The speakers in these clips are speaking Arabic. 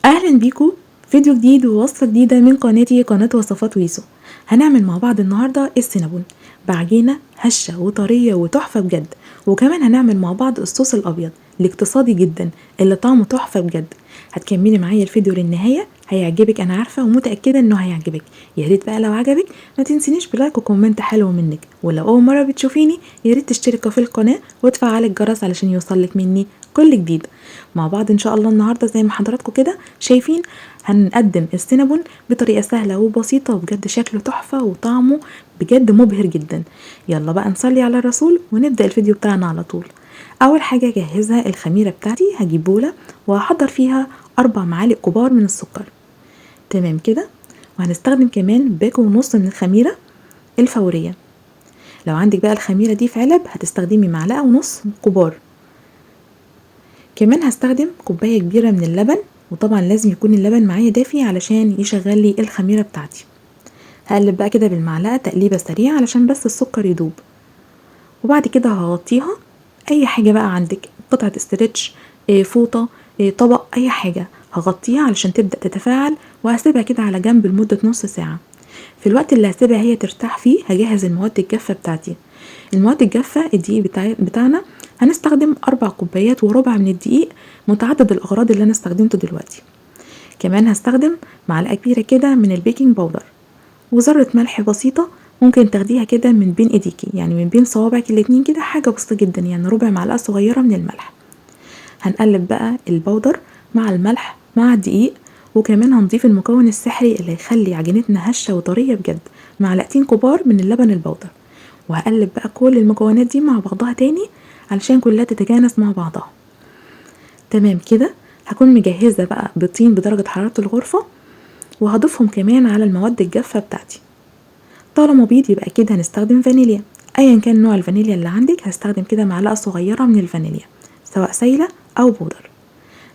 اهلا بيكم. فيديو جديد ووصفة جديدة من قناتي قناة وصفات ويسو. هنعمل مع بعض النهاردة السينابون بعجينة هشة وطرية وتحفة بجد. وكمان هنعمل مع بعض الصوص الابيض الاقتصادي جدا اللي طعمه تحفة بجد. هتكملي معايا الفيديو للنهاية، هيعجبك انا عارفة ومتأكدة انه هيعجبك. يا ريت بقى لو عجبك ما تنسينيش بلايك وكومنت حلو منك، ولو اول مرة بتشوفيني يا ريت تشتركوا في القناة وتفعلي الجرس علشان يوصلك مني كل جديد. مع بعض ان شاء الله النهارده زي ما حضراتكم كده شايفين هنقدم السينابون بطريقه سهله وبسيطه، وبجد شكله تحفه وطعمه بجد مبهر جدا. يلا بقى نصلي على الرسول ونبدا الفيديو بتاعنا على طول. اول حاجه جهزها الخميره بتاعتي، هجيب بوله وهحضر فيها 4 معالق كبار من السكر. تمام كده. وهنستخدم كمان باكو ونص من الخميره الفوريه. لو عندك بقى الخميره دي في علب هتستخدمي 1.5 معلقة كبار. كمان هستخدم كوباية كبيرة من اللبن، وطبعا لازم يكون اللبن معايا دافي علشان يشغل لي الخميرة بتاعتي. هقلب بقى كده بالمعلقة تقليبة سريعة علشان بس السكر يدوب، وبعد كده هغطيها. اي حاجة بقى عندك، قطعة استرتش، فوطة، طبق، اي حاجة هغطيها علشان تبدأ تتفاعل، وهسيبها كده على جنب لمدة نص ساعة. في الوقت اللي هسيبها هي ترتاح فيه هجهز المواد الجافة بتاعتي. المواد الجافة الدقيق بتاعنا هنستخدم 4 كوبايات وربع من الدقيق متعدد الأغراض اللي أنا استخدمته دلوقتي. كمان هستخدم معلقة كبيرة كده من البيكنج باودر، وذرة ملح بسيطة ممكن تاخديها كده من بين ايديكي، يعني من بين صوابعك الاتنين كده، حاجة بسيطة جدا، يعني ربع معلقة صغيرة من الملح. هنقلب بقى البودر مع الملح مع الدقيق، وكمان هنضيف المكون السحري اللي هيخلي عجينتنا هشة وطرية بجد، 2 معلقة كبار من اللبن البودر. وهقلب بقى كل المكونات دي مع بعضها تاني علشان كلها تتجانس مع بعضها. تمام كده. هكون مجهزة بقى بيضتين بدرجة حرارة الغرفة، وهضيفهم كمان على المواد الجافة بتاعتي. طالما بيض يبقى كده هنستخدم فانيليا. ايا كان نوع الفانيليا اللي عندك هستخدم كده معلقة صغيرة من الفانيليا سواء سايلة او بودر.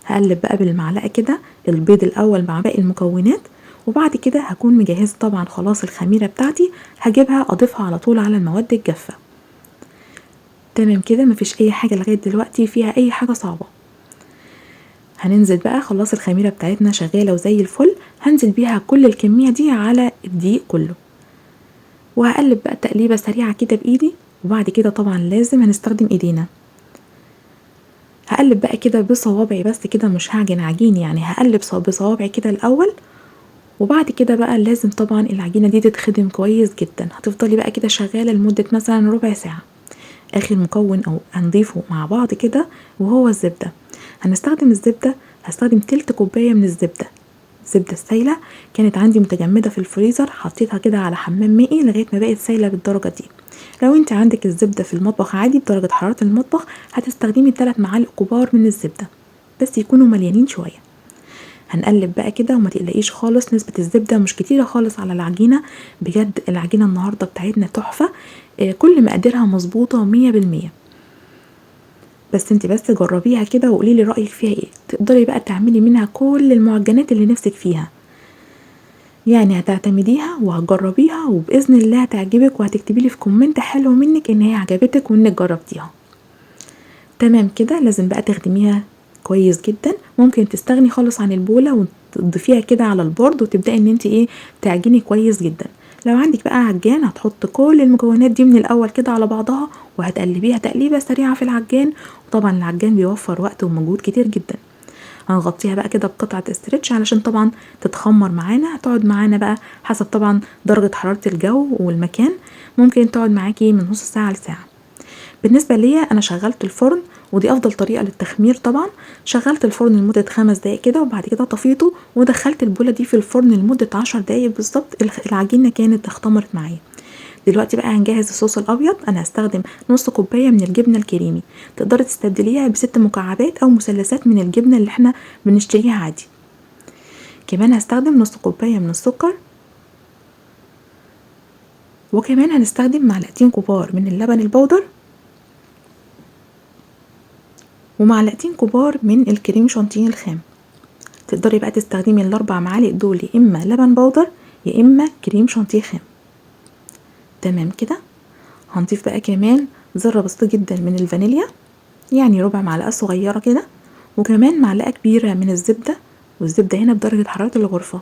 هقلب بقى بالمعلقة كده البيض الاول مع باقي المكونات، وبعد كده هكون مجهزة طبعا خلاص الخميرة بتاعتي، هجيبها اضيفها على طول على المواد الجافة. تمام كده، مفيش اي حاجة لغاية دلوقتي فيها اي حاجة صعبة. هننزل بقى خلاص الخميرة بتاعتنا شغالة وزي الفل، هنزل بيها كل الكمية دي على الدقيق كله، وهقلب بقى تقليبة سريعة كده بايدي. وبعد كده طبعا لازم هنستخدم ايدينا. هقلب بقى كده بصوابعي بس كده، مش هعجن عجين، يعني هقلب بصوابعي كده الاول، وبعد كده بقى لازم طبعا العجينة دي تتخدم كويس جدا. هتفضلي بقى كده شغالة لمدة مثلا ربع ساعة. اخر مكون او هنضيفه مع بعض كده وهو الزبدة. هنستخدم الزبدة، هستخدم تلت كوباية من الزبدة السايلة، كانت عندي متجمدة في الفريزر، حطيتها كده على حمام مائي لغاية ما بقت سايلة بالدرجة دي. لو انت عندك الزبدة في المطبخ عادي بدرجة حرارة المطبخ هتستخدمي 3 معالق كبار من الزبدة، بس يكونوا مليانين شوية. هنقلب بقى كده، وما تقلقيش خالص نسبة الزبدة مش كتيرة خالص على العجينة. بجد العجينة النهاردة بتاعتنا تحفة، كل مقاديرها مظبوطة 100%. بس انت بس جربيها كده وقوليلي رأيك فيها ايه. تقدري بقى تعملي منها كل المعجنات اللي نفسك فيها، يعني هتعتمديها وهتجربيها وبإذن الله هتعجبك، وهتكتبي لي في كومنت حلو منك ان هي عجبتك وانك جربتيها. تمام كده. لازم بقى تخدميها كويس جدا. ممكن تستغني خالص عن البولة وتضيفيها كده على البورد وتبدأي ان انت تعجني كويس جدا. لو عندك بقى عجان هتحط كل المكونات دي من الاول كده على بعضها، وهتقلبيها تقليبة سريعة في العجان، وطبعا العجان بيوفر وقت ومجهود كتير جدا. هنغطيها بقى كده بقطعة استرتش علشان طبعا تتخمر معانا. هتقعد معانا بقى حسب طبعا درجة حرارة الجو والمكان، ممكن تقعد معاكي من نص ساعة لساعة. بالنسبة ليا انا شغلت الفرن، ودي افضل طريقة للتخمير طبعا. شغلت الفرن لمدة 5 دقايق كده، وبعد كده طفيته ودخلت البولة دي في الفرن لمدة 10 دقايق بالظبط. العجينة كانت اختمرت معايا. دلوقتي بقى هنجهز الصوص الابيض. انا هستخدم نص كوبايه من الجبنه الكريمي، تقدري تستبدليها ب6 مكعبات او مثلثات من الجبنه اللي احنا بنشتريها عادي. كمان هستخدم نص كوبايه من السكر، وكمان هنستخدم 2 معلقة كبار من اللبن البودر، و2 معلقة كبار من الكريم شانتيه الخام. تقدري بقى تستخدمي ال4 معالق دول يا اما لبن بودر يا اما كريم شانتيه خام. تمام كده. هنضيف بقى كمان ذرة بسيطة جدا من الفانيليا، يعني ربع معلقة صغيرة كده، وكمان معلقة كبيرة من الزبدة والزبدة هنا بدرجة حرارة الغرفة.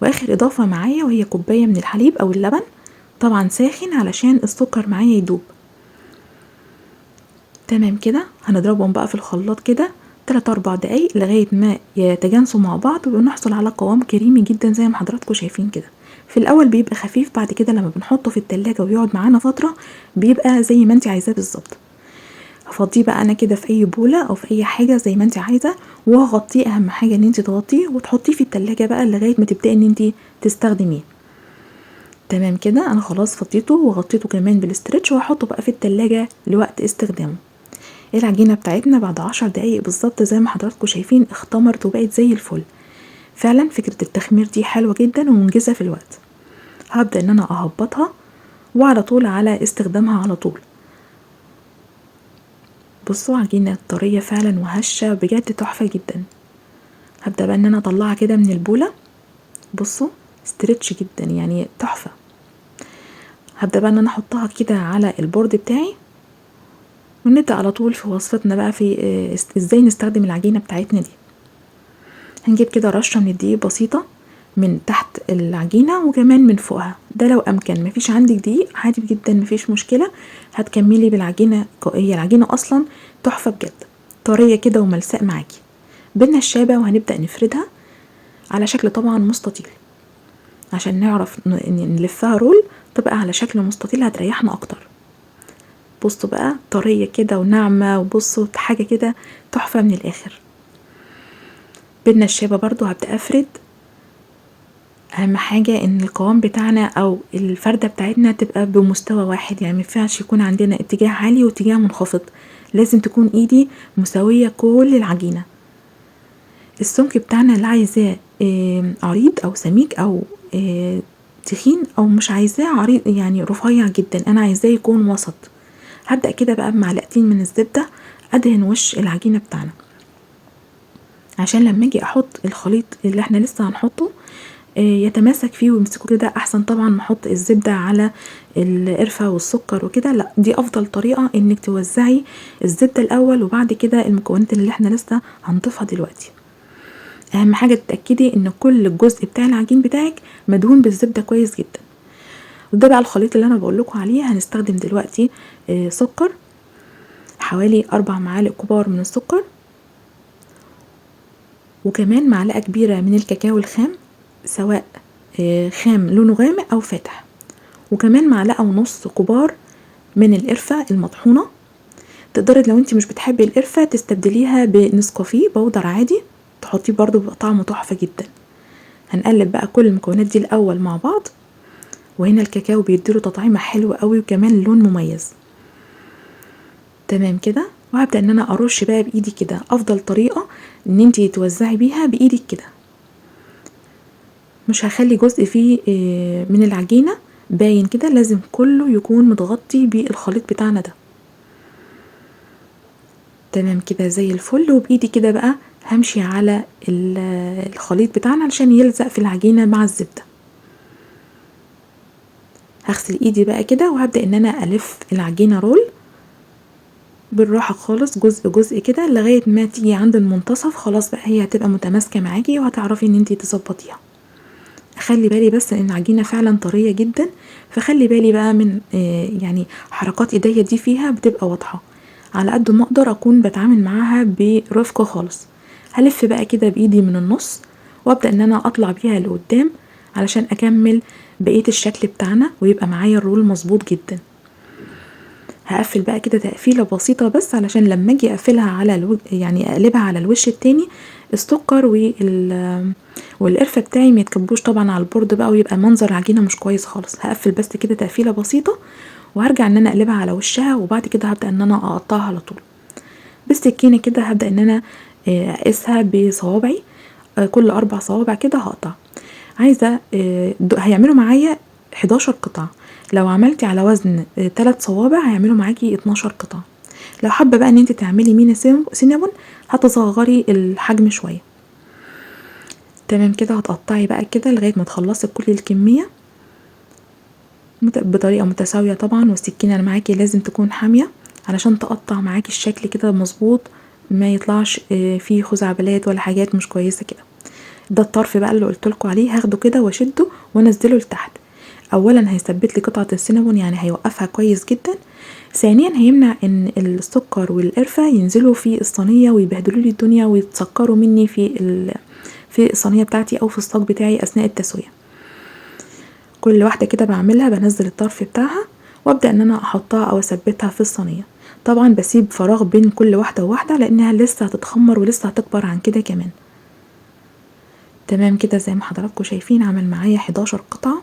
واخر اضافة معايا وهي كوباية من الحليب او اللبن، طبعا ساخن علشان السكر معايا يدوب. تمام كده، هنضربهم بقى في الخلاط كده 3-4 دقايق لغاية ما يتجانسوا مع بعض ونحصل على قوام كريمي جدا زي ما حضراتكم شايفين كده. في الاول بيبقى خفيف، بعد كده لما بنحطه في التلاجة ويقعد معانا فترة بيبقى زي ما انت عايزاه بالظبط. هفضيه بقى انا كده في اي بولة او في اي حاجة زي ما انت عايزة، وهغطيه. اهم حاجة ان انت تغطيه وتحطيه في التلاجة بقى لغاية ما تبدأي ان انت تستخدميه. تمام كده، انا خلاص فضيته وغطيته كمان بالاسترتش، وهحطه بقى في التلاجة لوقت استخدامه. العجينة بتاعتنا بعد 10 دقايق بالظبط زي ما حضراتكم شايفين اختمرت وبقت زي الفل. فعلا فكرة التخمير دي حلوة جدا ومنجزة في الوقت. هبدأ ان انا اهبطها وعلى طول على استخدامها على طول. بصوا عجينة طرية فعلا وهشة بجد تحفة جدا. هبدأ بقى ان انا اطلعها كده من البولة. بصوا استرتش جدا يعني تحفة. هبدأ بقى ان انا احطها كده على البورد بتاعي، ونبدأ على طول في وصفتنا بقى في ازاي نستخدم العجينة بتاعتنا دي. هنجيب كده رشة من الدقيق بسيطة من تحت العجينة وكمان من فوقها، ده لو امكن. مفيش عندك دقيق عادي جدا مفيش مشكلة، هتكملي بالعجينة. هي العجينة اصلا تحفة بجد، طرية كده وملساء معاكي. بالنشابة وهنبدأ نفردها على شكل طبعا مستطيل، عشان نعرف نلفها رول تبقى على شكل مستطيل هتريحنا اكتر. بصوا بقى طرية كده وناعمة، وبصوا حاجة كده تحفة من الاخر. بالنشابة برضو هبدأ افرد. اهم حاجة ان القوام بتاعنا او الفردة بتاعتنا تبقى بمستوى واحد، يعني مينفعش يكون عندنا اتجاه عالي واتجاه منخفض، لازم تكون ايدي مساوية كل العجينة. السمك بتاعنا لا عايزاه عريض او سميك او تخين، او مش عايزاه عريض يعني رفيع جدا، انا عايزاه يكون وسط. هبدأ كده بقى بمعلقتين من الزبدة ادهن وش العجينة بتاعنا، عشان لما اجي احط الخليط اللي احنا لسه هنحطه يتماسك فيه ويمسكه كده. احسن طبعا نحط الزبدة على القرفة والسكر وكده، لا دي افضل طريقة انك توزعي الزبدة الاول وبعد كده المكونات اللي احنا لسه هنضيفها دلوقتي. اهم حاجة تتأكدي ان كل الجزء بتاع العجين بتاعك مدهون بالزبدة كويس جدا. وده بقى الخليط اللي انا بقولكوا عليه. هنستخدم دلوقتي سكر، حوالي 4 معالق كبار من السكر، وكمان معلقة كبيرة من الكاكاو الخام، سواء خام لونه غامق او فاتح، وكمان معلقة ونص كبار من القرفة المطحونة. تقدري لو انت مش بتحبي القرفة تستبدليها بنسكافيه بودر عادي، تحطيه برضو بيبقى طعمه تحفة جدا. هنقلب بقى كل المكونات دي الاول مع بعض، وهنا الكاكاو بيديله تطعيمة حلوة قوي وكمان لون مميز. تمام كده، وهبدأ ان انا ارش بقى بايدي كده. افضل طريقة ان انتي توزعي بيها بايدك كده، مش هخلي جزء فيه من العجينة باين كده، لازم كله يكون متغطي بالخليط بتاعنا ده. تمام كده زي الفل. وبايدي كده بقى همشي على الخليط بتاعنا علشان يلزق في العجينة مع الزبدة. هغسل ايدي بقى كده وهبدأ ان انا الف العجينة رول بالراحة خالص، جزء جزء كده لغاية ما تيجي عند المنتصف. خلاص بقى هي هتبقى متماسكة معاكي وهتعرفي ان انتي تظبطيها. خلي بالي بس ان العجينة فعلا طرية جدا، فخلي بالي بقى من يعني حركات ايديا دي فيها بتبقى واضحة. على قد ما اقدر اكون بتعامل معاها برفق خالص. هلف بقى كده بايدي من النص وابدأ ان انا اطلع بيها لقدام علشان اكمل بقية الشكل بتاعنا ويبقى معايا الرول مظبوط جدا. هقفل بقى كده تقفيلة بسيطة بس علشان لما اجي اقفلها على يعني اقلبها على الوش التاني السكر والقرفة بتاعي ما يتكبوش طبعا على البورد بقى ويبقى منظر العجينة مش كويس خالص. هقفل بس كده تقفيلة بسيطة وهرجع ان انا اقلبها على وشها، وبعد كده هبدأ ان انا اقطعها على طول بالسكينة كده. هبدأ ان انا اقيسها بصوابعي، كل 4 صوابع كده هقطع. عايزة هيعملوا معايا 11 قطعة. لو عملتي على وزن 3 صوابع هيعملوا معاكي 12 قطعة. لو حابة بقى ان انت تعملي ميني سينابون هتصغري الحجم شوية. تمام كده، هتقطعي بقى كده لغاية ما تخلصي كل الكمية بطريقة متساوية طبعا، والسكينة اللي معاكي لازم تكون حامية علشان تقطع معاكي الشكل كده مظبوط ما يطلعش فيه خزعبلات ولا حاجات مش كويسة كده. ده الطرف بقى اللي قلتلكوا عليه، هاخده كده واشده وانزله لتحت. اولا هيثبت لي قطعة السينابون، يعني هيوقفها كويس جدا. ثانيا هيمنع ان السكر والقرفة ينزلوا في الصينية ويبهدلوا لي الدنيا ويتسكروا مني في الصينية بتاعتي او في الصاج بتاعي اثناء التسوية. كل واحدة كده بعملها بنزل الطرف بتاعها وابدأ ان انا احطها او اثبتها في الصينية. طبعا بسيب فراغ بين كل واحدة وواحدة لانها لسه هتتخمر ولسه هتكبر عن كده كمان. تمام كده زي ما حضراتكم شايفين عمل معايا 11 قطعة.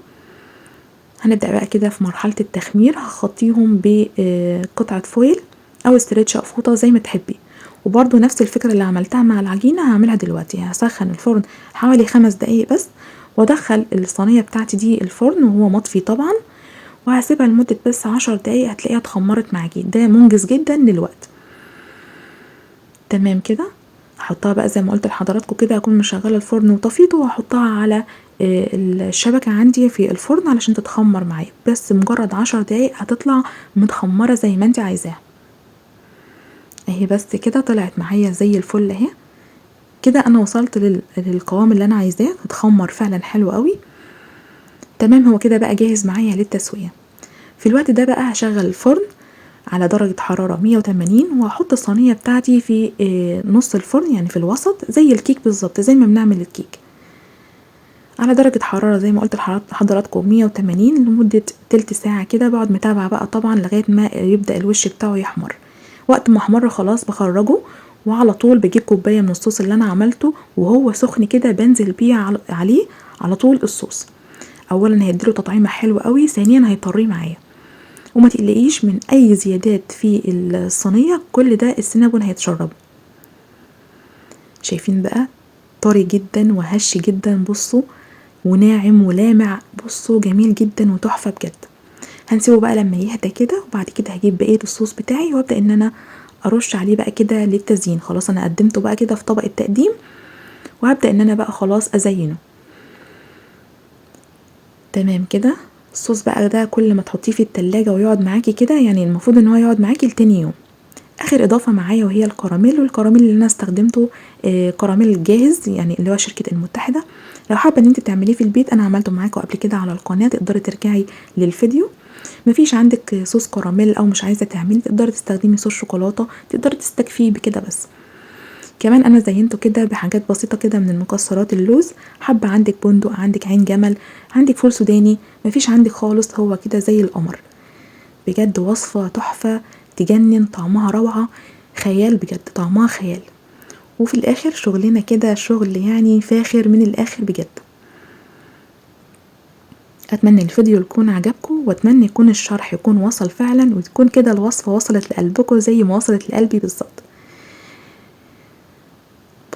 هنبدأ بقى كده في مرحلة التخمير، هخطيهم بقطعة فويل او استرتش او فوطة زي ما تحبي. وبرضو نفس الفكرة اللي عملتها مع العجينة هعملها دلوقتي. هسخن الفرن حوالي 5 دقايق بس، وادخل الصينية بتاعتي دي الفرن وهو مطفي طبعا، وهسيبها لمدة بس 10 دقايق هتلاقيها اتخمرت معاكي. ده منجز جدا للوقت. تمام كده هحطها بقى زي ما قلت لحضراتكم كده، هكون مشغله الفرن وطفيته وهحطها على الشبكة عندي في الفرن علشان تتخمر معايا. بس مجرد 10 دقايق هتطلع متخمرة زي ما انت عايزاها اهي. بس كده طلعت معايا زي الفل اهي. كده انا وصلت للقوام اللي انا عايزاه، هتخمر فعلا حلو قوي. تمام، هو كده بقى جاهز معايا للتسوية. في الوقت ده بقى هشغل الفرن على درجة حرارة 180 وهحط الصينية بتاعتي في نص الفرن، يعني في الوسط زي الكيك بالظبط، زي ما بنعمل الكيك على درجة حرارة زي ما قلت لحضراتكم 180 لمدة تلت ساعة كده. بقعد متابعة بقى طبعا لغاية ما يبدأ الوش بتاعه يحمر. وقت ما احمر خلاص بخرجه، وعلى طول بجيب كوباية من الصوص اللي انا عملته وهو سخن كده بنزل بيه عليه على طول الصوص. اولا هيديله تطعيمة حلوة قوي، ثانيا هيطريه معايا. وما تقلقيش من اي زيادات في الصينية، كل ده السينابون هيتشربه. شايفين بقى طري جدا وهش جدا، بصوا، وناعم ولامع، بصوا جميل جدا وتحفة بجد. هنسيبه بقى لما يهدى كده، وبعد كده هجيب بقية الصوص بتاعي وابدأ ان انا ارش عليه بقى كده للتزيين. خلاص انا قدمته بقى كده في طبق التقديم، وهبدأ ان انا بقى خلاص ازينه. تمام كده. الصوص بقى ده كل ما تحطيه في التلاجة ويقعد معاكي كده، يعني المفروض ان هو يقعد معاكي لتاني يوم. اخر اضافة معايا وهي الكراميل، والكراميل اللي انا استخدمته كراميل جاهز، يعني اللي هو شركة المتحدة. لو حابة ان انت تعمليه في البيت، انا عملته معاكم قبل كده على القناة، تقدري ترجعي للفيديو. مفيش عندك صوص كراميل او مش عايزة تعملي، تقدري تستخدمي صوص شوكولاتة، تقدري تستكفي بكده بس. كمان انا زينته كده بحاجات بسيطة كده من المكسرات، اللوز، حبة عندك بندق، عندك عين جمل، عندك فول سوداني، مفيش عندك خالص، هو كده زي القمر. بجد وصفة تحفة تجنن، طعمها روعة، خيال بجد، طعمها خيال. وفي الاخر شغلنا كده شغل يعني فاخر من الاخر بجد. اتمنى الفيديو يكون عجبكم، واتمنى يكون الشرح يكون وصل فعلا، وتكون كده الوصفة وصلت لقلبكم زي ما وصلت لقلبي بالظبط.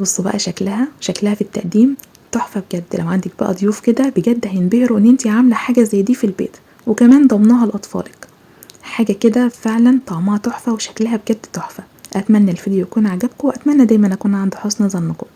بصوا بقى شكلها في التقديم تحفة بجد. لو عندك بقى ضيوف كده بجد هينبهروا ان انتي عاملة حاجة زي دي في البيت، وكمان ضمنها لاطفالك. حاجة كده فعلا طعمها تحفة وشكلها بجد تحفة. اتمنى الفيديو يكون عجبكم، واتمنى دايما اكون عند حسن ظنكم.